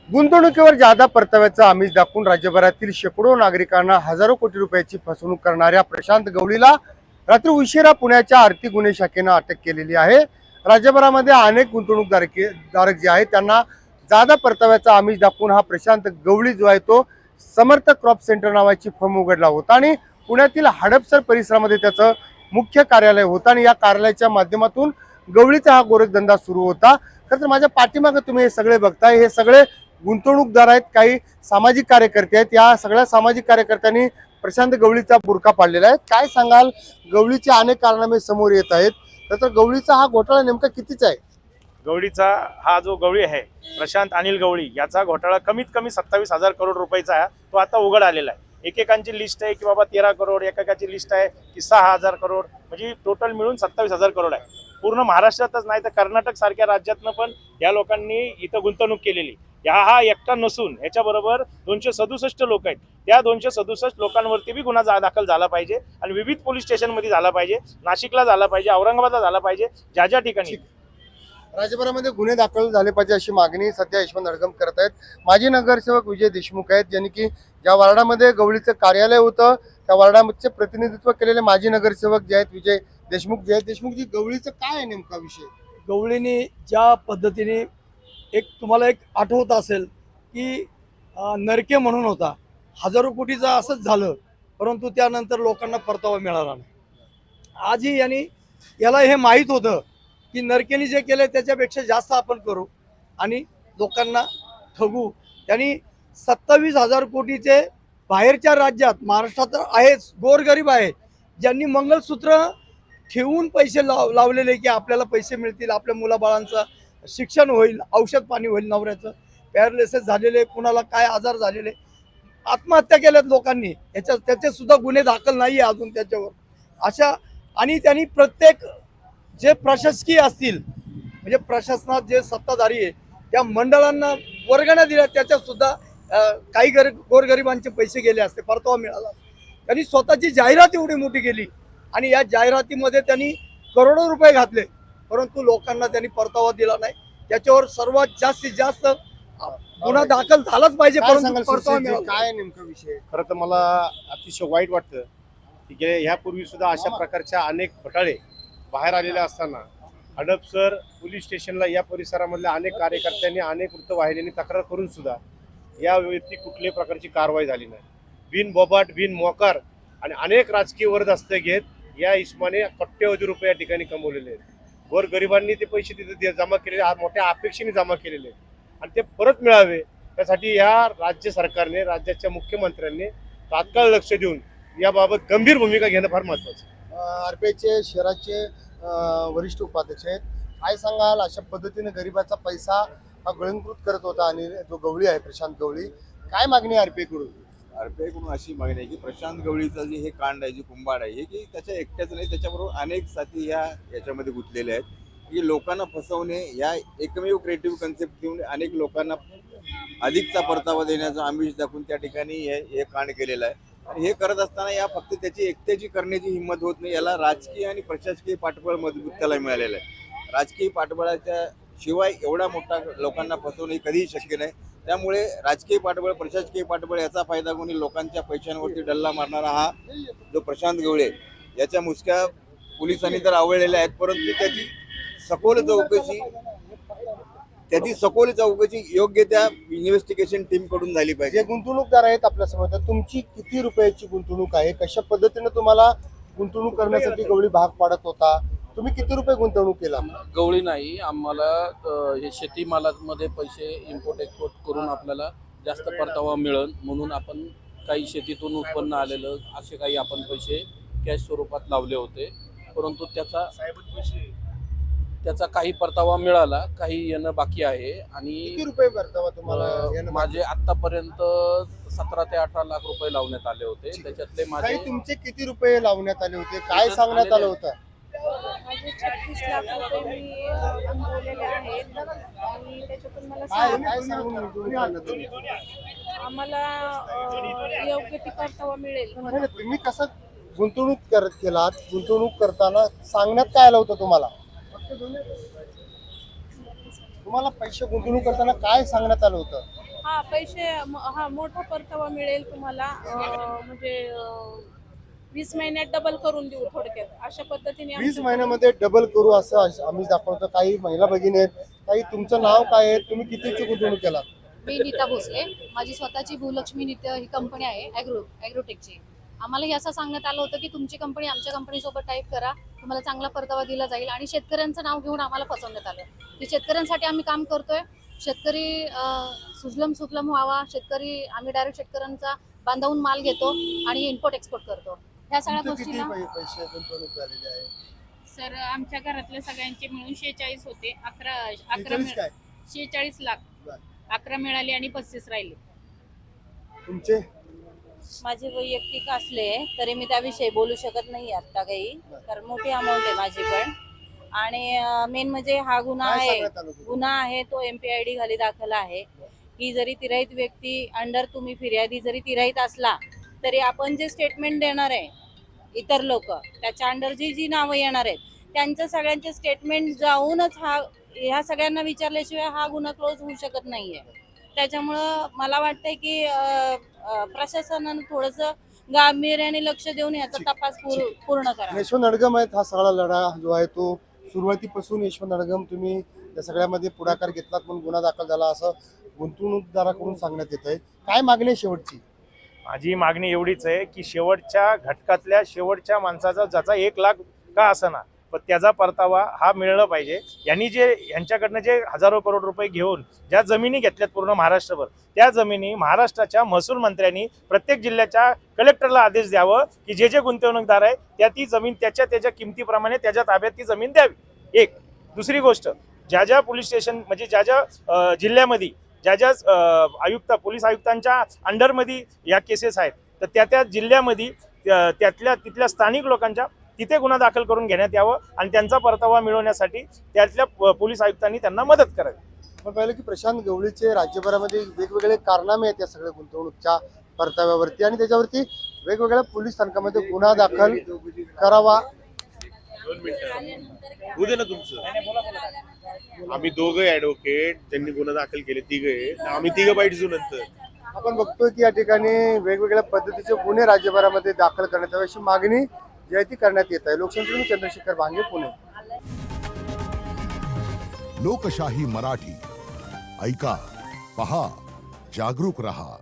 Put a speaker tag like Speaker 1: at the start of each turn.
Speaker 1: गुंतवणुकीवर जादा परताव्याचा आमिष दाखवून राज्यभरातील शेकडो नागरिकांना हजारो कोटी रुपयाची फसवणूक करणाऱ्या प्रशांत गवळीला रात्री उशिरा पुण्याच्या आर्थिक गुन्हे शाखेनं अटक केलेली आहे। राज्यभरामध्ये अनेक गुंतवणूकदारक जे आहेत त्यांना जादा परताव्याचा आमिष दाखवून हा प्रशांत गवळी जो आहे तो समर्थ क्रॉप सेंटर नावाची फर्म उघडला होता आणि पुण्यातील हडपसर परिसरामध्ये त्याचं मुख्य कार्यालय होतं आणि या कार्यालयाच्या माध्यमातून गवळीचा हा गोरखधंदा सुरू होता। तर माझ्या पाठीमागे तुम्ही हे सगळे बघताय, हे सगळे गुंतवणूकदार आहेत, काही सामाजिक कार्यकर्ते आहेत। या सगळ्या सामाजिक कार्यकर्त्यांनी प्रशांत गवळीचा बुरखा पाडलेला आहे। काय सांगाल, गवळीचे अनेक कारनामे समोर येत आहेत, तर गवळीचा हा घोटाळा नेमका कितीचा आहे?
Speaker 2: गवळीचा हा जो गवळी आहे प्रशांत अनिल गवळी याचा घोटाळा कमीत कमी 27,000 करोड रुपयाचा आहे। तो आता उघड आलेला आहे। एकेकांची लिस्ट आहे की बाबा 13 करोड, एकेकाची लिस्ट आहे की 6,000 करोड, म्हणजे टोटल मिळून 27,000 करोड आहे। पूर्ण महाराष्ट्रातच नाही तर कर्नाटक सारख्या राज्यातनं पण या लोकांनी इथं गुंतवणूक केलेली। हा एकटा नसून ह्याच्याबरोबर 267 लोक आहेत। त्या 267 लोकांवरती बी गुन्हा दाखल झाला पाहिजे आणि विविध पोलीस स्टेशनमध्ये झाला पाहिजे, नाशिकला झाला पाहिजे, औरंगाबादला झाला पाहिजे, ज्या ज्या ठिकाणी
Speaker 1: राज्यभरामध्ये गुन्हे दाखल झाले पाहिजे अशी मागणी सध्या यशवंत हडगम करत आहेत। माजी नगरसेवक विजय देशमुख आहेत, ज्यांनी की ज्या वार्डामध्ये गवळीचं कार्यालय होतं त्या वार्डाचे प्रतिनिधित्व केलेले माजी नगरसेवक जे आहेत विजय देशमुख जे आहेत। देशमुखजी, गवळीचं काय आहे नेमका विषय?
Speaker 3: गवळीने ज्या पद्धतीने तुम्हाला एक आठवत असेल की नरके म्हणून होता, हजारो कोटीचा असंच झालं, परंतु त्यानंतर लोकांना परतावा मिळाला नाही। आजही याला हे माहीत होतं की नरकेने जे केले त्याच्यापेक्षा जास्त आपण करू आणि लोकांना ठगू। त्यांनी 27,000 कोटीचे बाहेरच्या राज्यात, महाराष्ट्रात आहेच गोरगरीब आहे ज्यांनी मंगलसूत्र ठेवून पैसे लावलेले की आपल्याला पैसे मिळतील, आपल्या मुलाबाळांचं शिक्षण होईल, औषध पाणी होईल, नवऱ्याचं पॅरालिसिस झालेले, कुणाला काय आजार झालेले, आत्महत्या केल्यात लोकांनी, त्याचे सुद्धा गुन्हे दाखल नाही आहे अजून त्याच्यावर अशा। आणि त्यांनी प्रत्येक जे प्रशासकीय असतील, म्हणजे प्रशासनात जे सत्ताधारी आहे त्या मंडळांना वर्गण्या दिल्या, त्याच्यात सुद्धा काही गोरगरिबांचे पैसे गेले असते, परतावा मिळाला। त्यांनी स्वतःची जाहिरात एवढी मोठी केली आणि या जाहिरातीमध्ये त्यांनी करोडो रुपये घातले, परंतु लोकांना त्यांनी परतावा दिला नाही। त्याच्यावर सर्वात जास्तीत जास्त गुन्हा दाखल झालाच पाहिजे, परंतु परतावा मिळाला
Speaker 1: काय नेमका विषय?
Speaker 4: खरं तर मला अतिशय वाईट वाटतं की ह्यापूर्वी सुद्धा अशा प्रकारच्या अनेक घोटाळे बाहेर आलेले असताना हडपसर पोलीस स्टेशनला या परिसरामधल्या अनेक कार्यकर्त्यांनी, अनेक वृत्तवाहिन्यांनी तक्रार करून सुद्धा या व्यक्ती कुठल्याही प्रकारची कारवाई झाली नाही। बिनबोबाट, बिनमोकार आणि अनेक राजकीय वरदहस्त घेत या इस्माने कोट्यवधी रुपये या ठिकाणी कमवलेले आहेत। गोरगरिबांनी ते पैसे तिथे जमा केलेले, मोठ्या अपेक्षेने जमा केलेले आणि ते परत मिळावे त्यासाठी या राज्य सरकारने, राज्याच्या मुख्यमंत्र्यांनी तात्काळ लक्ष देऊन याबाबत गंभीर भूमिका घेणं फार महत्त्वाचं आहे।
Speaker 1: आरपीआयचे शहराचे वरिष्ठ उपाध्यक्ष आहेत, काय सांगाल, अशा पद्धतीने गरिबाचा पैसा हा गळंकृत करत होता आणि जो गवळी आहे प्रशांत गवळी, काय मागणी आरपीआय कडून?
Speaker 5: आरपीआय कडून अशी मागणी आहे की प्रशांत गवळीचं जे हे कांड आहे, जे कुंभाड आहे, हे की त्याच्या एकट्याच नाही, त्याच्याबरोबर अनेक साथी याच्यामध्ये गुंतलेले आहेत की लोकांना फसवणे, या एकमेव क्रिएटिव्ह कन्सेप्ट घेऊन अनेक लोकांना अधिकचा परतावा देण्याचा आमिष दाखवून त्या ठिकाणी हे कांड केलेलं आहे। आणि हे करत असताना या फक्त त्याची एकट्याची करण्याची हिंमत होत नाही, याला राजकीय आणि प्रशासकीय पाठबळ मजबूत त्याला मिळालेलं आहे। राजकीय पाठबळाच्या शिवाय एवढा मोठा लोकांना फसवणे कधीही शक्य नाही। त्यामुळे राजकीय पाठबळ, प्रशासकीय पाठबळ याचा फायदा घेऊन लोकांच्या पैशांवरती डल्ला मारणारा हा जो प्रशांत गवळी, याच्या मुसक्या पोलिसांनी तर आवळलेल्या आहेत, परंतु त्याची सखोल चौकशी योग्य त्या इन्व्हेस्टिगेशन टीम कडून झाली पाहिजे।
Speaker 1: जे गुंतवणूकदार आहेत आपल्या समोर, तर तुमची किती रुपयाची गुंतवणूक आहे? कशा पद्धतीने तुम्हाला गुंतवणूक करण्यासाठी गवळी भाग पाडत होता? तुम्ही किती रुपये गुंतवणूक केला?
Speaker 6: गवळी नाही, आम्हाला हे शेतीमालामध्ये पैसे इम्पोर्ट एक्सपोर्ट करून आपल्याला जास्त परतावा मिळेल म्हणून आपण काही शेतीतून उत्पन्न आलेलं असे काही आपण पैसे कॅश स्वरूपात लावले होते, परंतु त्याचा काही परतावा मिळाला, काही येणं बाकी आहे। आणि
Speaker 1: किती रुपये परतावा तुम्हाला?
Speaker 6: माझे आतापर्यंत 17 ते 18 लाख रुपये लावण्यात आले होते, त्याच्यातले माझे
Speaker 1: तुमचे किती रुपये लावण्यात आले होते? काय सांगण्यात आलं होतं?
Speaker 7: माझे 36 लाख रुपये मी अनुभवलेले आहेत आणि त्याच्यातून मला
Speaker 1: काय सांगून गुंतवणूक करणार तुम्ही?
Speaker 7: आम्हाला योग्य ती परतावा मिळेल।
Speaker 1: नाही, तुम्ही कसं गुंतवणूक केलात? गुंतवणूक करताना सांगण्यात काय आलं होतं तुम्हाला? तुम्हाला पैसे गुंतवणूक करताना काय सांगण्यात आलं होतं?
Speaker 7: हा पैसे हा मोठा परतावा मिळेल तुम्हाला म्हणजे 20 महिन्यात डबल करून देऊ थोडक्यात अशा पद्धतीने
Speaker 1: 20
Speaker 7: आमचं-
Speaker 1: महिन्यामध्ये डबल करू असं आम्ही दाखवतो. काही महिला भगिनी आहेत. काही तुमचं नाव काय आहे, तुम्ही कितीची गुंतवणूक केला?
Speaker 8: मी नीता भोसले. माझी स्वतःची भूलक्ष्मी नित्य ही कंपनी आहे ॲग्रोटेकची. आम्हाला हे असं सांगण्यात आलं होतं की तुमची कंपनी आमच्या कंपनीसोबत टाईप करा, तुम्हाला चांगला परतावा दिला जाईल आणि शेतकऱ्यांचं नाव घेऊन आम्हाला फसवण्यात आलं. की शेतकऱ्यांसाठी आम्ही काम करतोय, शेतकरी सुजलम सुफलम व्हावा, शेतकरी आम्ही डायरेक्ट शेतकऱ्यांचा बांधावून माल घेतो आणि इम्पोर्ट एक्सपोर्ट करतो. ह्या सगळ्या
Speaker 1: तुमचं किती
Speaker 8: गोष्टीला
Speaker 1: पैसे गुंतवणूक झालेली आहे?
Speaker 9: सर आमच्या घरातल्या सगळ्यांचे मिळून 46 होते.
Speaker 1: 46 काय?
Speaker 9: 46 लाख.
Speaker 1: बरं.
Speaker 9: 11 मिळाले आणि 35 राहिले.
Speaker 1: तुमचे
Speaker 10: माझे वैयक्तिक असले तरी मी त्याविषयी बोलू शकत नाही आता काही, कारण मोठी अमाऊंट आहे माझी पण. आणि मेन म्हणजे हा गुन्हा
Speaker 1: काय
Speaker 10: आहे,
Speaker 1: सांगण्यात आलं तुम्हाला?
Speaker 10: गुन्हा आहे तो MPID खाली दाखल आहे. की जरी तिराईत व्यक्ती अंडर तुम्ही फिर्यादी जरी तिराईत असला तरी आपण जे स्टेटमेंट देणार आहे इतर लोक त्याच्या अंडर जी नावं येणार आहेत त्यांचं सगळ्यांचे स्टेटमेंट जाऊनच ह्या सगळ्यांना विचारल्याशिवाय हा गुन्हा क्लोज होऊ शकत नाहीये. त्याच्यामुळं मला वाटतंय की प्रशासनानं थोडंसं गांभीर्याने लक्ष देऊन याचा तपास पूर्ण करा.
Speaker 1: यशवंत अडगम आहेत. हा सगळा लढा जो आहे तो सुरुवातीपासून यशवंत अडगम तुम्ही त्या सगळ्यामध्ये पुढाकार घेतलात म्हणून गुन्हा दाखल झाला असं गुंतवणूकदाराकडून सांगण्यात येत आहे. काय मागणी आहे शेवटची?
Speaker 2: माझी मागणी एवढीच आहे की शेवटच्या घटकातल्या शेवटच्या माणसाचा ज्याचा 1 लाख का असेना पण त्याचा परतावा हा मिळलं पाहिजे. यांच्याकडनं जे हजारो करोड रुपये घेऊन ज्या जमिनी घेतल्यात पूर्ण महाराष्ट्रभर, त्या जमिनी महाराष्ट्राच्या महसूल मंत्र्यांनी प्रत्येक जिल्ह्याच्या कलेक्टरला आदेश द्यावं की जे गुंतवणूकदार आहे त्या ती जमीन त्याच्या किमतीप्रमाणे त्याच्या ताब्यात ती जमीन द्यावी. एक दुसरी गोष्ट, ज्या पोलीस स्टेशन म्हणजे ज्या जिल्ह्यामध्ये ज्या पोलीस आयुक्तांच्या अंडरमध्ये या केसेस आहेत तर त्या जिल्ह्यामध्ये तिथल्या स्थानिक लोकांच्या तिथे गुन्हा दाखल करून घेण्यात यावं आणि त्यांचा परतावा मिळवण्यासाठी त्यातल्या पोलीस आयुक्तांनी त्यांना मदत करावी.
Speaker 1: आपण पाहिलं की प्रशांत गवळीचे राज्यभरामध्ये वेगवेगळे कारनामे आहेत या सगळ्या गुंतवणूकच्या परताव्यावरती आणि त्याच्यावरती वेगवेगळ्या पोलीस स्थानकामध्ये गुन्हा दाखल करावा.
Speaker 4: होऊ दे ना तुमचं. आम्ही दोघं ऍडव्होकेट ज्यांनी गुन्हा दाखल केले, तिघं आम्ही तिघं बाईट जू नंतर.
Speaker 1: आपण बघतोय की या ठिकाणी वेगवेगळ्या पद्धतीचे गुन्हे राज्यभरामध्ये दाखल करण्यात यावी अशी मागणी जी आहे ती करण्यात येत आहे. लोकसंख्या चंद्रशेखर भांगे, पुणे.
Speaker 11: लोकशाही मराठी ऐका, पहा, जागरूक रहा.